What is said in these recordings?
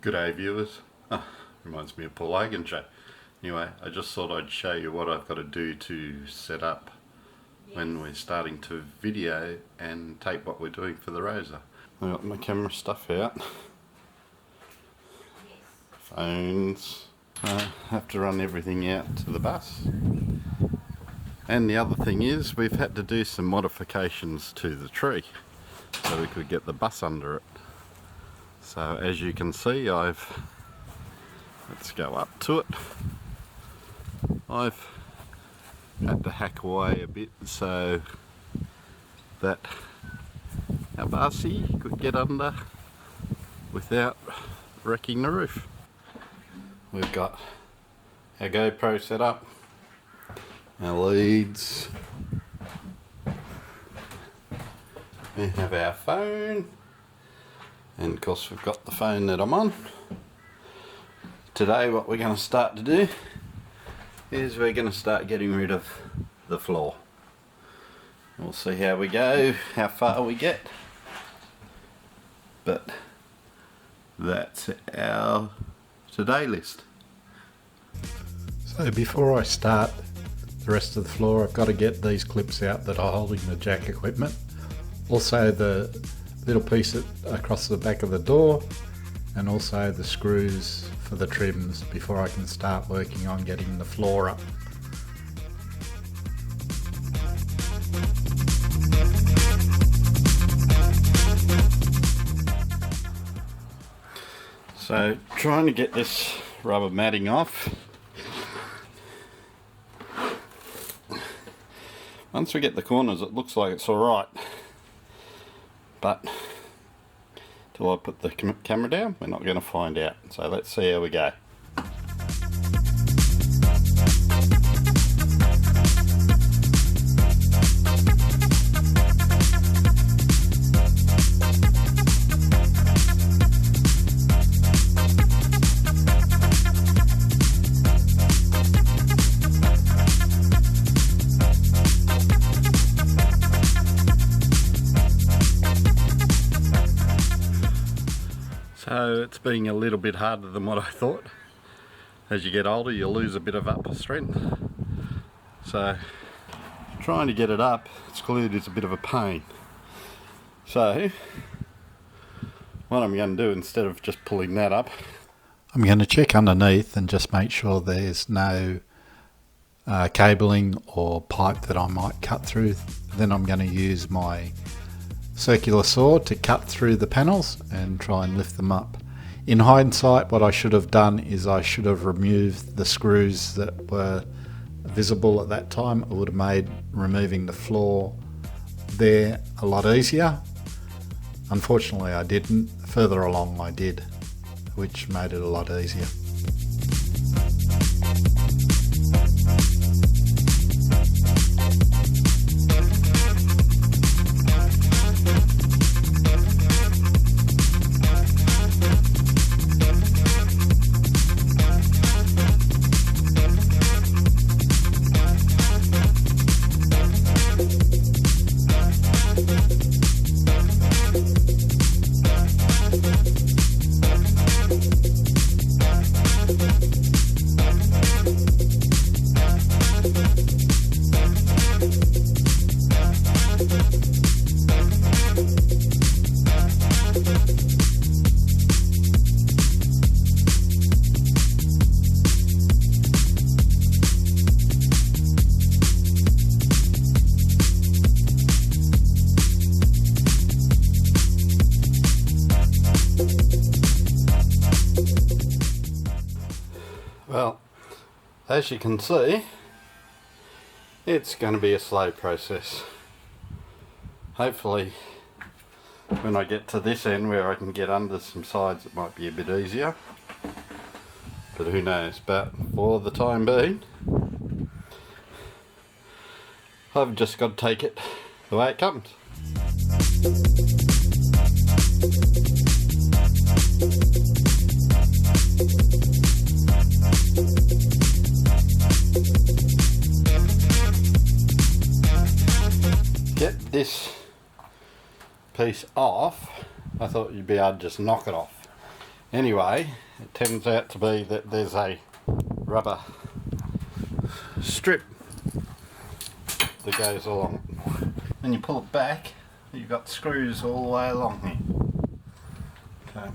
G'day viewers. Reminds me of Paul Hogan show. Anyway, I just thought I'd show you what I've got to do to set up when we're starting to video and tape what we're doing for the Rosa. I've got my camera stuff out. Phones. I have to run everything out to the bus. And the other thing is we've had to do some modifications to the tree so we could get the bus under it. So as you can see, let's go up to it. I've had to hack away a bit so that our bussy could get under without wrecking the roof. We've got our GoPro set up, our leads, we have our phone, and of course we've got the phone that I'm on. Today what we're going to start to do is we're going to start getting rid of the floor. We'll see how we go, how far we get, but that's our today list. So before I start the rest of the floor, I've got to get these clips out that are holding the jack equipment. Also the little piece across the back of the door, and also the screws for the trims before I can start working on getting the floor up. So trying to get this rubber matting off. Once we get the corners it looks like it's alright, but till I put the camera down we're not going to find out, so let's see how we go. So it's being a little bit harder than what I thought. As you get older you lose a bit of upper strength. So trying to get it up, it's glued, is a bit of a pain. So what I'm going to do, instead of just pulling that up, I'm going to check underneath and just make sure there's no cabling or pipe that I might cut through. Then I'm going to use my circular saw to cut through the panels and try and lift them up. In hindsight, what I should have done is I should have removed the screws that were visible at that time. It would have made removing the floor there a lot easier. Unfortunately I didn't. Further along I did, which made it a lot easier. well, as you can see, it's going to be a slow process. Hopefully when I get to this end where I can get under some sides it might be a bit easier, but who knows. But for the time being I've just got to take it the way it comes. Get this piece off, I thought you'd be able to just knock it off. Anyway, it turns out to be that there's a rubber strip that goes along. When you pull it back, you've got screws all the way along here. Okay.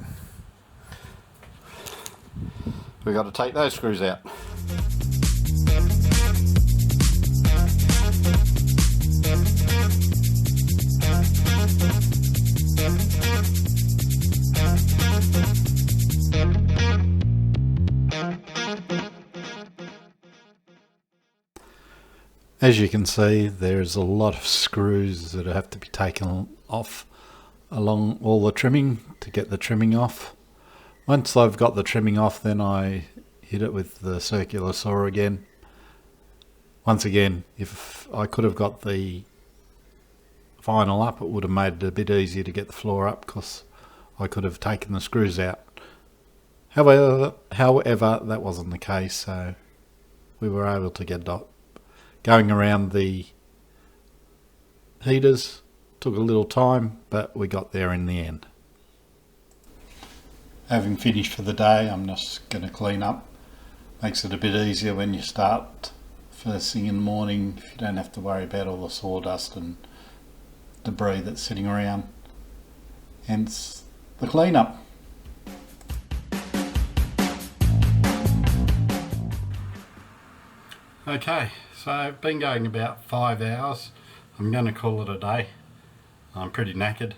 We've got to take those screws out. As you can see, there's a lot of screws that have to be taken off along all the trimming to get the trimming off. Once I've got the trimming off, then I hit it with the circular saw again. Once again, if I could have got the vinyl up, it would have made it a bit easier to get the floor up, because I could have taken the screws out. However, that wasn't the case, so we were able to get it up. Going around the heaters took a little time, but we got there in the end. Having finished for the day, I'm just going to clean up. Makes it a bit easier when you start first thing in the morning, if you don't have to worry about all the sawdust and debris that's sitting around. Hence the cleanup. Okay, so I've been going about 5 hours. I'm going to call it a day. I'm pretty knackered.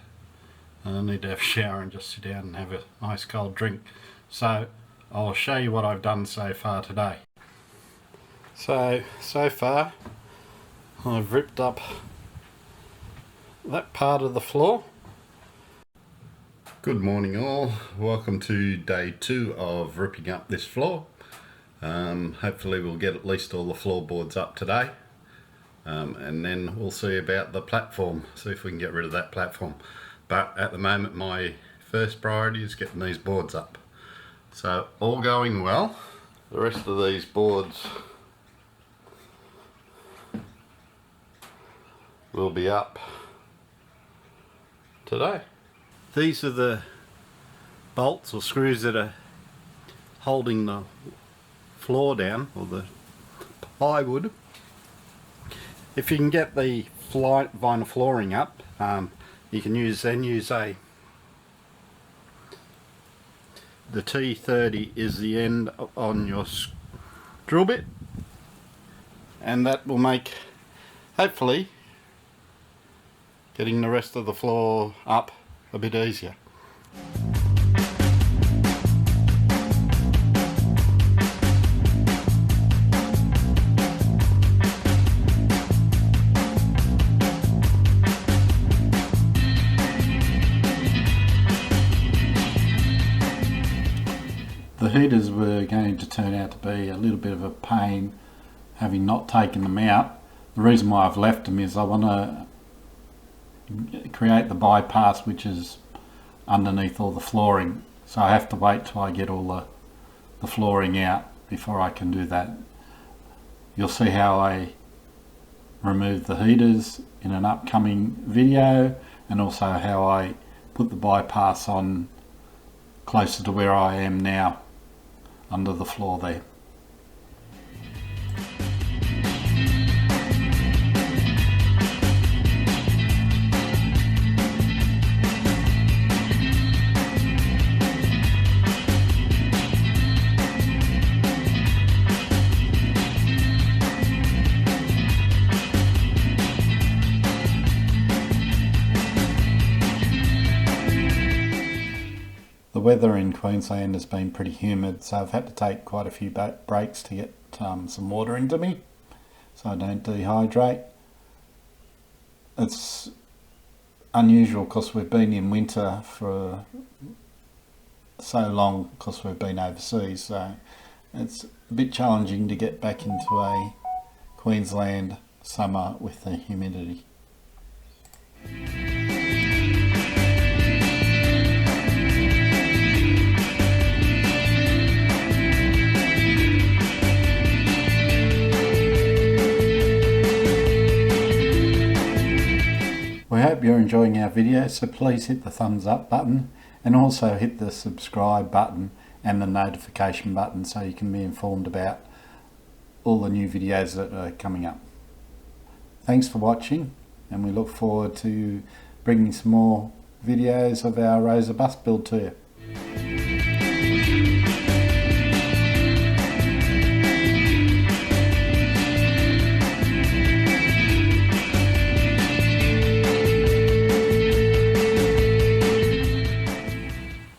I need to have a shower and just sit down and have a nice cold drink. So I'll show you what I've done so far today. So far I've ripped up that part of the floor. Good morning all. Welcome to day 2 of ripping up this floor. Hopefully we'll get at least all the floorboards up today, and then we'll see about the platform, see if we can get rid of that platform. But at the moment my first priority is getting these boards up. So all going well. The rest of these boards will be up today. These are the bolts or screws that are holding the floor down, or the plywood. If you can get the vinyl flooring up, you can use the T30 is the end on your drill bit, and that will make, hopefully, getting the rest of the floor up a bit easier. The heaters were going to turn out to be a little bit of a pain, having not taken them out. The reason why I've left them is I want to create the bypass which is underneath all the flooring, so I have to wait till I get all the flooring out before I can do that. You'll see how I remove the heaters in an upcoming video, and also how I put the bypass on closer to where I am now, under the floor there. The weather in Queensland has been pretty humid, so I've had to take quite a few breaks to get some water into me so I don't dehydrate. It's unusual because we've been in winter for so long because we've been overseas, so it's a bit challenging to get back into a Queensland summer with the humidity. We hope you're enjoying our video, so please hit the thumbs up button, and also hit the subscribe button and the notification button so you can be informed about all the new videos that are coming up. Thanks for watching, and we look forward to bringing some more videos of our Rosa bus build to you.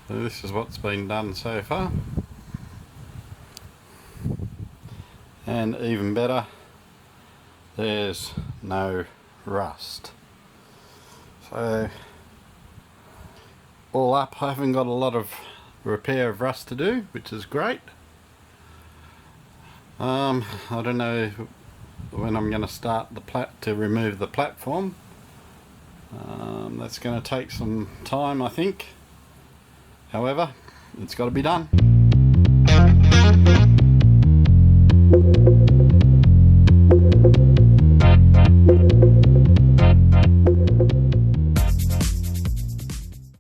So this is what's been done so far, and even better, there's no rust. So all up, I haven't got a lot of repair of rust to do, which is great. I don't know when I'm going to start to remove the platform. That's going to take some time, I think. However, it's got to be done.